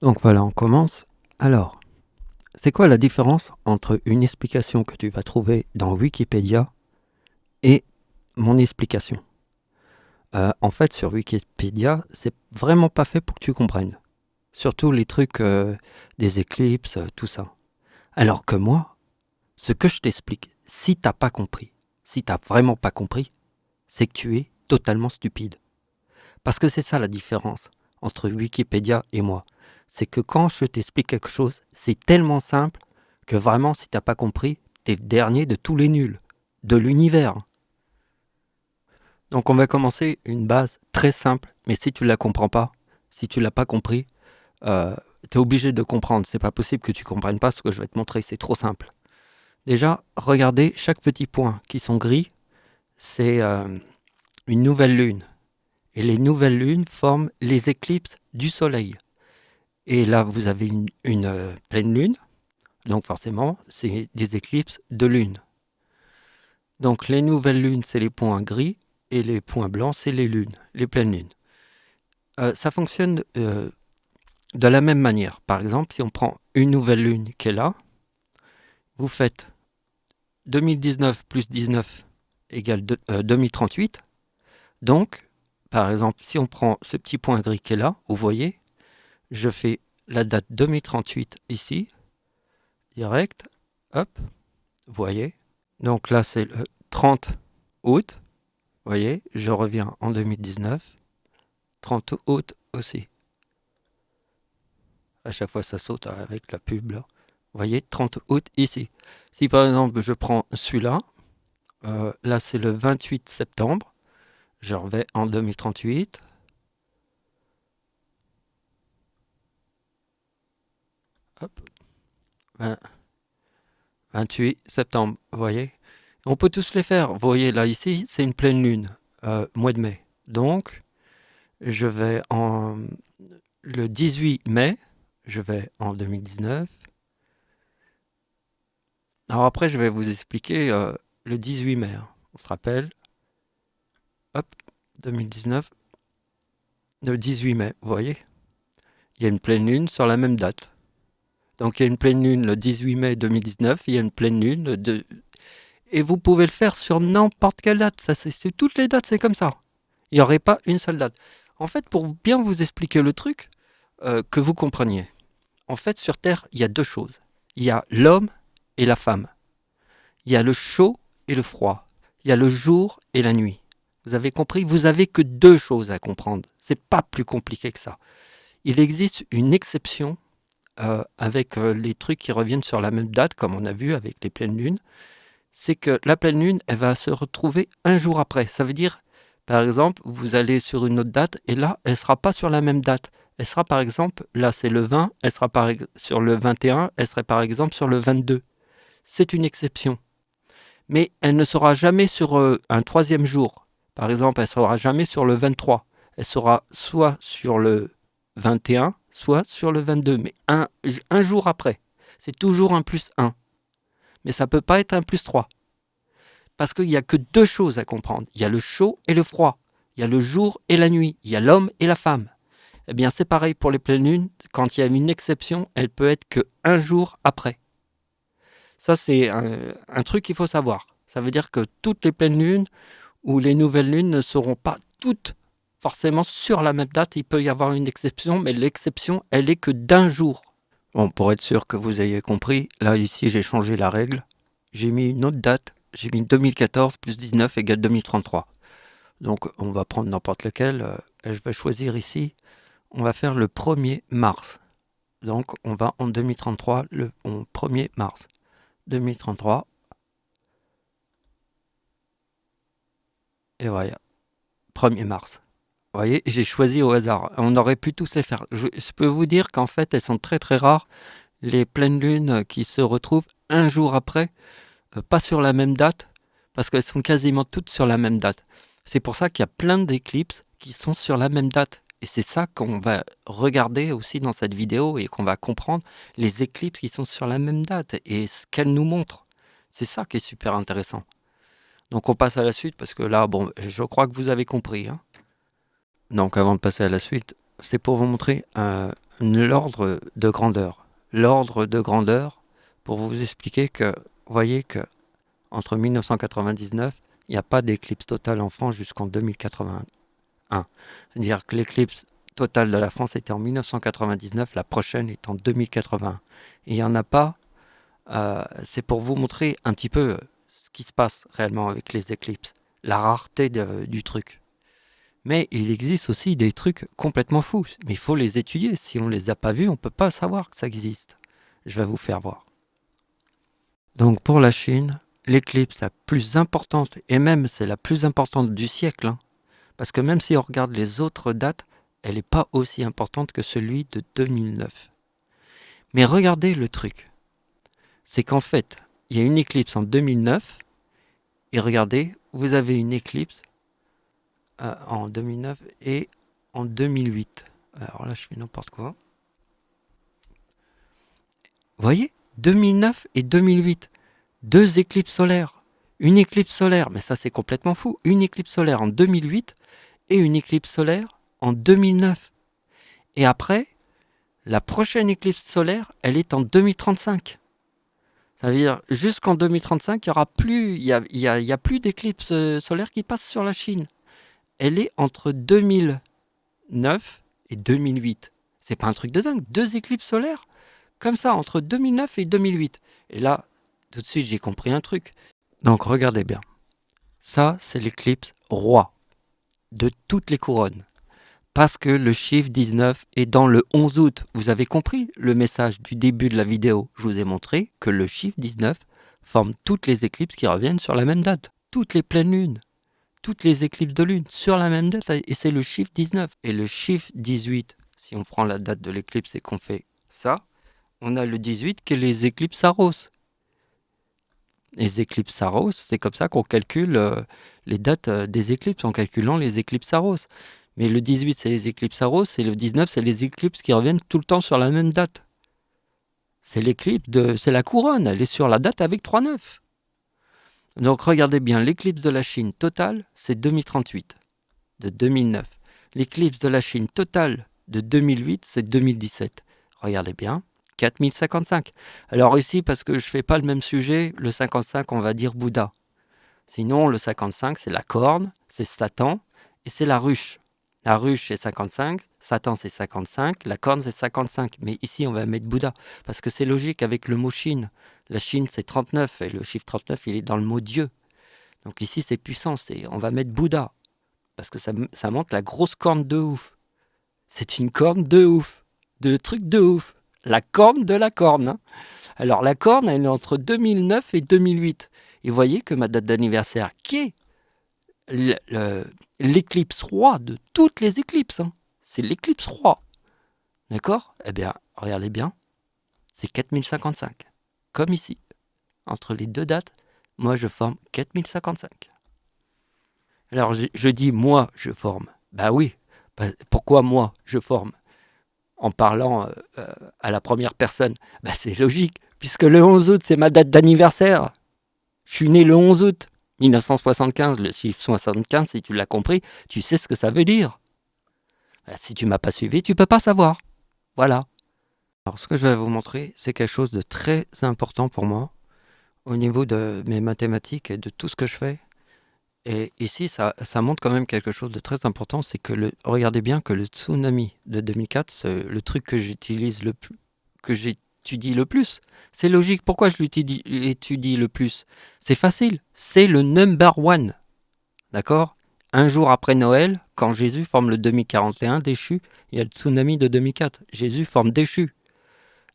Donc voilà, on commence. Alors, c'est quoi la différence entre une explication que tu vas trouver dans Wikipédia et mon explication? En fait, sur Wikipédia, c'est vraiment pas fait pour que tu comprennes. Surtout les trucs des éclipses, tout ça. Alors que moi, ce que je t'explique, si t'as pas compris, si t'as vraiment pas compris, c'est que tu es totalement stupide. Parce que c'est ça la différence entre Wikipédia et moi. C'est que quand je t'explique quelque chose, c'est tellement simple que vraiment, si t'as pas compris, t'es le dernier de tous les nuls, de l'univers. Donc on va commencer une base très simple, mais si tu la comprends pas, si tu l'as pas compris, t'es obligé de comprendre. C'est pas possible que tu comprennes pas ce que je vais te montrer, c'est trop simple. Déjà, regardez chaque petit point qui sont gris, c'est une nouvelle lune. Et les nouvelles lunes forment les éclipses du soleil. Et là, vous avez une pleine lune, donc forcément, c'est des éclipses de lune. Donc les nouvelles lunes, c'est les points gris, et les points blancs, c'est les lunes, les pleines lunes. Ça fonctionne de la même manière. Par exemple, si on prend une nouvelle lune qui est là, vous faites 2019 plus 19 égale 2038. Donc, par exemple, si on prend ce petit point gris qui est là, vous voyez, je fais la date 2038 ici, direct, hop, vous voyez. Donc là, c'est le 30 août, vous voyez, je reviens en 2019, 30 août aussi. À chaque fois, ça saute avec la pub, là. Vous voyez, 30 août ici. Si par exemple, je prends celui-là, là, c'est le 28 septembre, je reviens en 2038. Hop, 28 septembre, vous voyez. On peut tous les faire. Vous voyez, là, ici, c'est une pleine lune, mois de mai. Donc, je vais en le 18 mai, je vais en 2019. Alors après, je vais vous expliquer le 18 mai. On se rappelle. Hop, 2019. Le 18 mai, vous voyez. Il y a une pleine lune sur la même date. Donc il y a une pleine lune le 18 mai 2019. Il y a une pleine lune de... Et vous pouvez le faire sur n'importe quelle date. Ça, c'est toutes les dates, c'est comme ça. Il n'y aurait pas une seule date. En fait, pour bien vous expliquer le truc, que vous compreniez. En fait, sur Terre, il y a deux choses. Il y a l'homme et la femme. Il y a le chaud et le froid. Il y a le jour et la nuit. Vous avez compris? Vous n'avez que deux choses à comprendre. C'est pas plus compliqué que ça. Il existe une exception avec les trucs qui reviennent sur la même date, comme on a vu avec les pleines lunes. C'est que la pleine lune, elle va se retrouver un jour après. Ça veut dire, par exemple, vous allez sur une autre date et là, elle ne sera pas sur la même date. Elle sera par exemple, là c'est le 20, elle sera sur le 21, elle serait par exemple sur le 22. C'est une exception. Mais elle ne sera jamais sur un troisième jour. Par exemple, elle ne sera jamais sur le 23. Elle sera soit sur le 21, soit sur le 22, mais un jour après. C'est toujours un plus 1. Mais ça ne peut pas être un plus 3. Parce qu'il n'y a que deux choses à comprendre. Il y a le chaud et le froid. Il y a le jour et la nuit. Il y a l'homme et la femme. Eh bien, c'est pareil pour les pleines lunes. Quand il y a une exception, elle peut être qu'un jour après. Ça, c'est un truc qu'il faut savoir. Ça veut dire que toutes les pleines lunes ou les nouvelles lunes ne seront pas toutes forcément sur la même date. Il peut y avoir une exception, mais l'exception, elle est que d'un jour. Bon, pour être sûr que vous ayez compris, là, ici, j'ai changé la règle. J'ai mis une autre date. J'ai mis 2014 plus 19 égale 2033. Donc, on va prendre n'importe lequel. Je vais choisir ici. On va faire le 1er mars. Donc, on va en 2033, le 1er mars. 2033. Et voilà. 1er mars. Vous voyez, j'ai choisi au hasard. On aurait pu tous les faire. Je peux vous dire qu'en fait, elles sont très très rares. Les pleines lunes qui se retrouvent un jour après, pas sur la même date, parce qu'elles sont quasiment toutes sur la même date. C'est pour ça qu'il y a plein d'éclipses qui sont sur la même date. Et c'est ça qu'on va regarder aussi dans cette vidéo et qu'on va comprendre les éclipses qui sont sur la même date et ce qu'elles nous montrent. C'est ça qui est super intéressant. Donc on passe à la suite parce que là, bon, je crois que vous avez compris. Donc avant de passer à la suite, c'est pour vous montrer l'ordre de grandeur. L'ordre de grandeur pour vous expliquer que, vous voyez que entre 1999, il n'y a pas d'éclipse totale en France jusqu'en 2081. C'est-à-dire que l'éclipse totale de la France était en 1999, la prochaine est en 2081. Et il n'y en a pas, c'est pour vous montrer un petit peu ce qui se passe réellement avec les éclipses, la rareté du truc. Mais il existe aussi des trucs complètement fous, mais il faut les étudier. Si on ne les a pas vus, on ne peut pas savoir que ça existe. Je vais vous faire voir. Donc pour la Chine, l'éclipse la plus importante, et même c'est la plus importante du siècle, hein, parce que même si on regarde les autres dates, elle n'est pas aussi importante que celui de 2009. Mais regardez le truc, c'est qu'en fait, il y a une éclipse en 2009, et regardez, vous avez une éclipse en 2009 et en 2008. Alors là, je fais n'importe quoi. Vous voyez, 2009 et 2008, deux éclipses solaires. Une éclipse solaire, mais ça c'est complètement fou, une éclipse solaire en 2008 et une éclipse solaire en 2009. Et après, la prochaine éclipse solaire, elle est en 2035. Ça veut dire jusqu'en 2035, il n'y a plus d'éclipse solaire qui passe sur la Chine. Elle est entre 2009 et 2008. C'est pas un truc de dingue. Deux éclipses solaires comme ça, entre 2009 et 2008. Et là, tout de suite, j'ai compris un truc. Donc, regardez bien. Ça, c'est l'éclipse roi de toutes les couronnes. Parce que le chiffre 19 est dans le 11 août. Vous avez compris le message du début de la vidéo. Je vous ai montré que le chiffre 19 forme toutes les éclipses qui reviennent sur la même date. Toutes les pleines lunes. Toutes les éclipses de lune sur la même date. Et c'est le chiffre 19. Et le chiffre 18, si on prend la date de l'éclipse et qu'on fait ça, on a le 18 qui est les éclipses Saros. Les éclipses Saros, c'est comme ça qu'on calcule les dates des éclipses, en calculant les éclipses Saros. Mais le 18, c'est les éclipses Saros, et le 19, c'est les éclipses qui reviennent tout le temps sur la même date. C'est c'est la couronne, elle est sur la date avec 3,9. Donc regardez bien, l'éclipse de la Chine totale, c'est 2038, de 2009. L'éclipse de la Chine totale de 2008, c'est 2017. Regardez bien. 4055. Alors ici, parce que je ne fais pas le même sujet, le 55, on va dire Bouddha. Sinon, le 55, c'est la corne, c'est Satan, et c'est la ruche. La ruche, c'est 55, Satan, c'est 55, la corne, c'est 55. Mais ici, on va mettre Bouddha, parce que c'est logique avec le mot Chine. La Chine, c'est 39, et le chiffre 39, il est dans le mot Dieu. Donc ici, c'est puissant, on va mettre Bouddha, parce que ça montre la grosse corne de ouf. C'est une corne de ouf, de truc de ouf. La corne de la corne. Hein. Alors la corne, elle est entre 2009 et 2008. Et vous voyez que ma date d'anniversaire, qui est l'éclipse roi de toutes les éclipses, hein. C'est l'éclipse roi. D'accord? Eh bien, regardez bien, c'est 4055. Comme ici. Entre les deux dates, moi je forme 4055. Alors je dis moi je forme. Bah oui. Pourquoi moi je forme? En parlant à la première personne, c'est logique, puisque le 11 août, c'est ma date d'anniversaire. Je suis né le 11 août 1975, le chiffre 75, si tu l'as compris, tu sais ce que ça veut dire. Si tu ne m'as pas suivi, tu ne peux pas savoir. Voilà. Alors, ce que je vais vous montrer, c'est quelque chose de très important pour moi, au niveau de mes mathématiques et de tout ce que je fais. Et ici, ça montre quand même quelque chose de très important, c'est que regardez bien que le tsunami de 2004, c'est le truc que j'utilise que j'étudie le plus. C'est logique, pourquoi je l'étudie le plus? C'est facile, c'est le number one. D'accord? Un jour après Noël, quand Jésus forme le 2041 déchu, il y a le tsunami de 2004. Jésus forme déchu.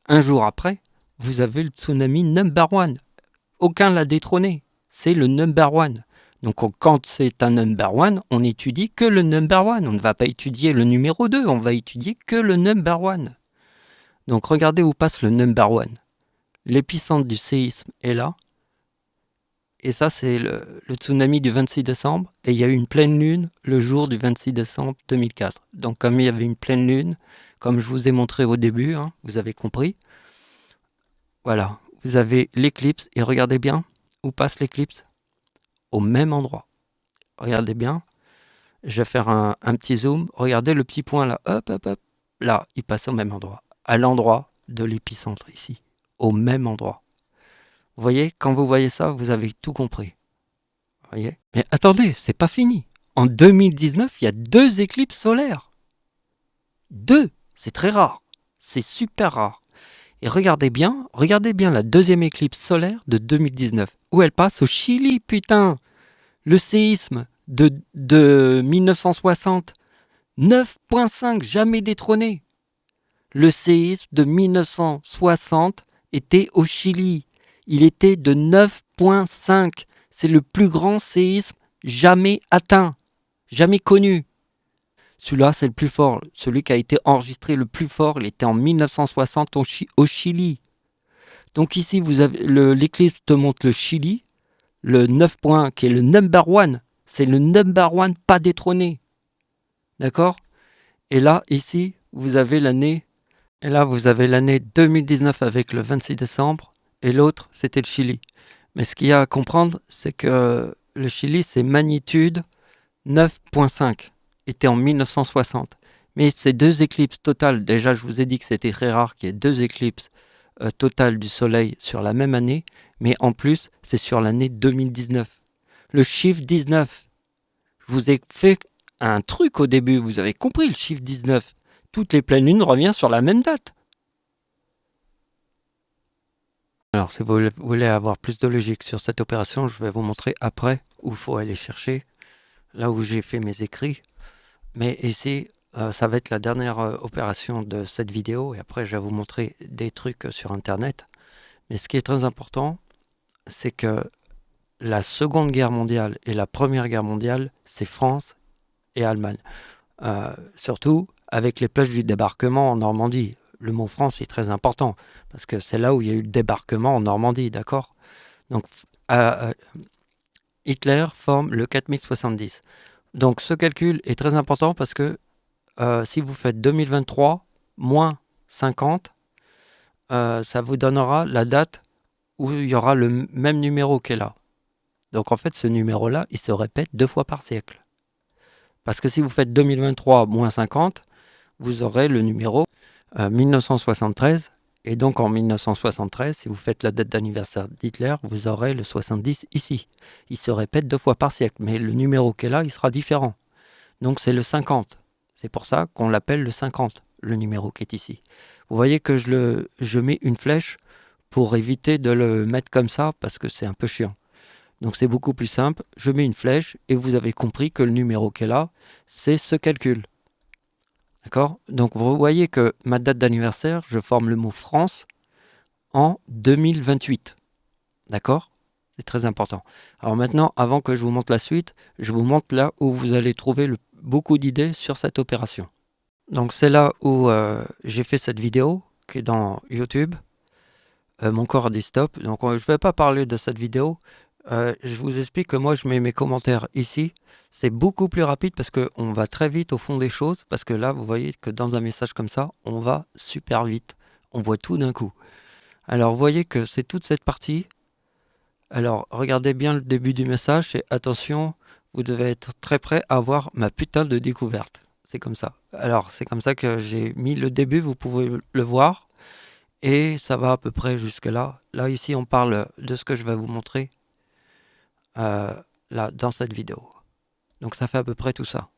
Un jour après, vous avez le tsunami number one. Aucun l'a détrôné. C'est le number one. Donc quand c'est un number one, on n'étudie que le number one. On ne va pas étudier le numéro 2, on va étudier que le number one. Donc regardez où passe le number one. L'épicentre du séisme est là. Et ça, c'est le tsunami du 26 décembre. Et il y a eu une pleine lune le jour du 26 décembre 2004. Donc comme il y avait une pleine lune, comme je vous ai montré au début, hein, vous avez compris. Voilà, vous avez l'éclipse. Et regardez bien où passe l'éclipse. Au même endroit. Regardez bien. Je vais faire un petit zoom. Regardez le petit point là. Hop, hop, hop. là, il passe au même endroit, à l'endroit de l'épicentre ici, au même endroit. Vous voyez, quand vous voyez ça, vous avez tout compris. Vous voyez ? Mais attendez, c'est pas fini. En 2019, il y a 2 éclipses solaires. 2, c'est très rare. C'est super rare. Et regardez bien la deuxième éclipse solaire de 2019, où elle passe au Chili, putain. Le séisme de 1960, 9,5, jamais détrôné. Le séisme de 1960 était au Chili. Il était de 9,5. C'est le plus grand séisme jamais atteint, jamais connu. Celui-là, c'est le plus fort. Celui qui a été enregistré le plus fort, il était en 1960 au Chili. Donc ici, vous avez l'éclipse te montre le Chili, le 9 points qui est le number one. C'est le number one pas détrôné. D'accord ? Et là, ici, vous avez l'année. Et là, vous avez l'année 2019 avec le 26 décembre. Et l'autre, c'était le Chili. Mais ce qu'il y a à comprendre, c'est que le Chili, c'est magnitude 9,5. Était en 1960. Mais ces 2 éclipses totales, déjà je vous ai dit que c'était très rare qu'il y ait 2 éclipses totales du Soleil sur la même année, mais en plus, c'est sur l'année 2019. Le chiffre 19, je vous ai fait un truc au début, vous avez compris le chiffre 19. Toutes les pleines lunes reviennent sur la même date. Alors, si vous voulez avoir plus de logique sur cette opération, je vais vous montrer après où il faut aller chercher, là où j'ai fait mes écrits. Mais ici, ça va être la dernière opération de cette vidéo, et après, je vais vous montrer des trucs sur Internet. Mais ce qui est très important, c'est que la Seconde Guerre mondiale et la Première Guerre mondiale, c'est France et Allemagne. Surtout avec les plages du débarquement en Normandie. Le mot France est très important, parce que c'est là où il y a eu le débarquement en Normandie, d'accord ? Donc, Hitler forme le 4070. Donc, ce calcul est très important parce que si vous faites 2023 moins 50, ça vous donnera la date où il y aura le même numéro qu'est là. Donc en fait, ce numéro-là, il se répète 2 fois par siècle. Parce que si vous faites 2023 moins 50, vous aurez le numéro 1973. Et donc en 1973, si vous faites la date d'anniversaire d'Hitler, vous aurez le 70 ici. Il se répète 2 fois par siècle, mais le numéro qui est là, il sera différent. Donc c'est le 50. C'est pour ça qu'on l'appelle le 50, le numéro qui est ici. Vous voyez que je mets une flèche pour éviter de le mettre comme ça, parce que c'est un peu chiant. Donc c'est beaucoup plus simple, je mets une flèche et vous avez compris que le numéro qui est là, c'est ce calcul. D'accord ? Donc vous voyez que ma date d'anniversaire, je forme le mot France en 2028. D'accord ? C'est très important. Alors maintenant, avant que je vous montre la suite, je vous montre là où vous allez trouver beaucoup d'idées sur cette opération. Donc c'est là où j'ai fait cette vidéo qui est dans YouTube. Mon corps dit stop. Donc je ne vais pas parler de cette vidéo. Je vous explique que moi je mets mes commentaires ici. C'est beaucoup plus rapide parce qu'on va très vite au fond des choses. Parce que là, vous voyez que dans un message comme ça, on va super vite. On voit tout d'un coup. Alors vous voyez que c'est toute cette partie. Alors regardez bien le début du message et attention, vous devez être très prêt à voir ma putain de découverte. C'est comme ça. Alors c'est comme ça que j'ai mis le début, vous pouvez le voir. Et ça va à peu près jusque là. Là ici on parle de ce que je vais vous montrer là dans cette vidéo. Donc ça fait à peu près tout ça.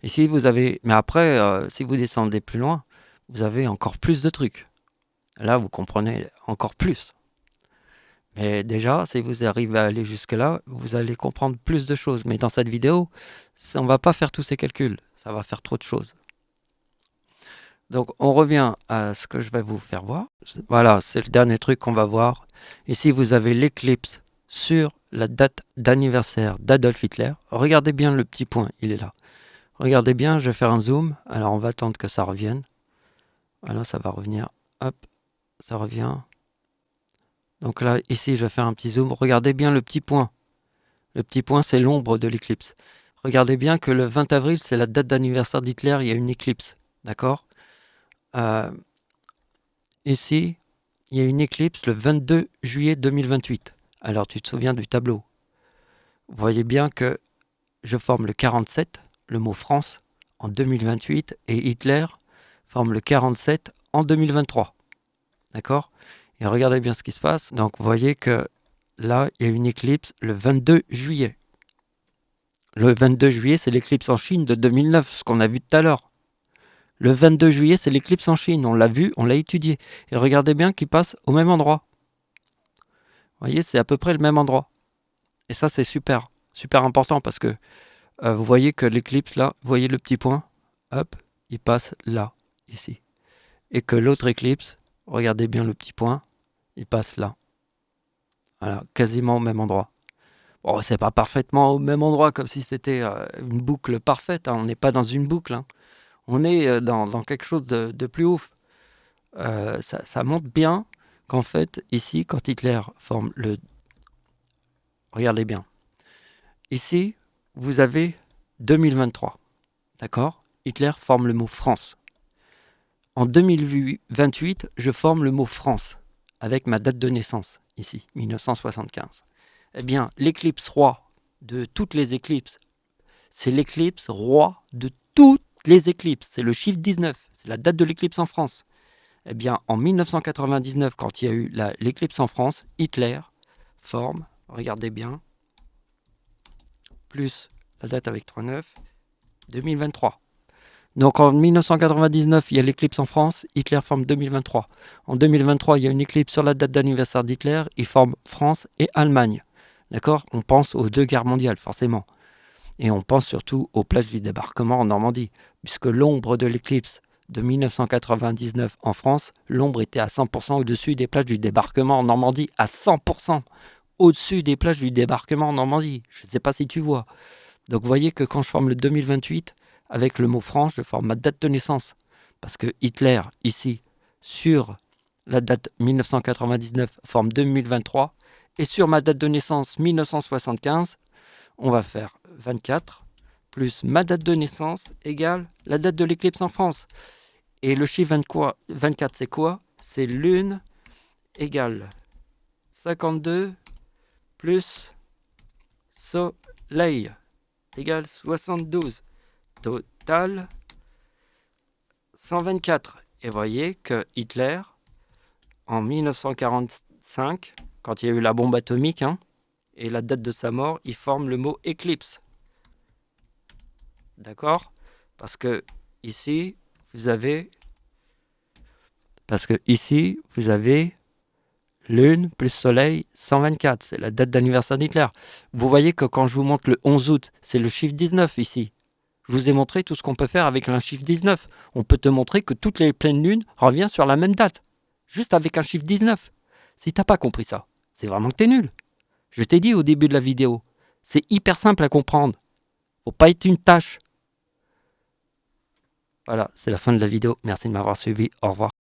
Ici vous avez, mais après si vous descendez plus loin, vous avez encore plus de trucs. Là vous comprenez encore plus. Mais déjà, si vous arrivez à aller jusque là, vous allez comprendre plus de choses. Mais dans cette vidéo, on ne va pas faire tous ces calculs. Ça va faire trop de choses. Donc on revient à ce que je vais vous faire voir. Voilà, c'est le dernier truc qu'on va voir. Ici, vous avez l'éclipse sur la date d'anniversaire d'Adolf Hitler. Regardez bien le petit point, il est là. Regardez bien, je vais faire un zoom. Alors on va attendre que ça revienne. Voilà, ça va revenir. Hop, ça revient. Donc là, ici, je vais faire un petit zoom. Regardez bien le petit point. Le petit point, c'est l'ombre de l'éclipse. Regardez bien que le 20 avril, c'est la date d'anniversaire d'Hitler, il y a une éclipse. D'accord ? Ici, il y a une éclipse le 22 juillet 2028. Alors, tu te souviens du tableau. Vous voyez bien que je forme le 47, le mot France, en 2028, et Hitler forme le 47 en 2023. D'accord? Et regardez bien ce qui se passe. Donc vous voyez que là, il y a une éclipse le 22 juillet. Le 22 juillet, c'est l'éclipse en Chine de 2009, ce qu'on a vu tout à l'heure. Le 22 juillet, c'est l'éclipse en Chine. On l'a vu, on l'a étudié. Et regardez bien qu'il passe au même endroit. Vous voyez, c'est à peu près le même endroit. Et ça, c'est super, super important parce que vous voyez que l'éclipse, là, vous voyez le petit point, hop, il passe là, ici. Et que l'autre éclipse, regardez bien le petit point, il passe là. Voilà, quasiment au même endroit. Bon, c'est pas parfaitement au même endroit, comme si c'était une boucle parfaite. Hein. On n'est pas dans une boucle. Hein. On est dans quelque chose de plus ouf. Ça montre bien qu'en fait, ici, quand Hitler forme le... Regardez bien. Ici, vous avez 2023. D'accord? Hitler forme le mot France. En 2028, je forme le mot France avec ma date de naissance, ici, 1975. Eh bien, l'éclipse roi de toutes les éclipses, c'est l'éclipse roi de toutes les éclipses. C'est le chiffre 19, c'est la date de l'éclipse en France. Eh bien, en 1999, quand il y a eu l'éclipse en France, Hitler forme, regardez bien, plus la date avec 39, 2023. Donc en 1999, il y a l'éclipse en France, Hitler forme 2023. En 2023, il y a une éclipse sur la date d'anniversaire d'Hitler, il forme France et Allemagne. D'accord? On pense aux 2 guerres mondiales, forcément. Et on pense surtout aux plages du débarquement en Normandie, puisque l'ombre de l'éclipse de 1999 en France, l'ombre était à 100% au-dessus des plages du débarquement en Normandie, à 100% au-dessus des plages du débarquement en Normandie. Je ne sais pas si tu vois. Donc vous voyez que quand je forme le 2028, avec le mot France, je forme ma date de naissance. Parce que Hitler, ici, sur la date 1999, forme 2023. Et sur ma date de naissance 1975, on va faire 24 plus ma date de naissance égale la date de l'éclipse en France. Et le chiffre 24, c'est quoi? C'est lune égale 52 plus soleil égale 72. Total 124. Et voyez que Hitler, en 1945, quand il y a eu la bombe atomique, et la date de sa mort, il forme le mot éclipse. D'accord? Parce que ici, vous avez lune plus soleil 124. C'est la date d'anniversaire d'Hitler. Vous voyez que quand je vous montre le 11 août, c'est le chiffre 19 ici. Je vous ai montré tout ce qu'on peut faire avec un chiffre 19. On peut te montrer que toutes les pleines lunes reviennent sur la même date. Juste avec un chiffre 19. Si t'as pas compris ça, c'est vraiment que t'es nul. Je t'ai dit au début de la vidéo, c'est hyper simple à comprendre. Faut pas être une tâche. Voilà, c'est la fin de la vidéo. Merci de m'avoir suivi. Au revoir.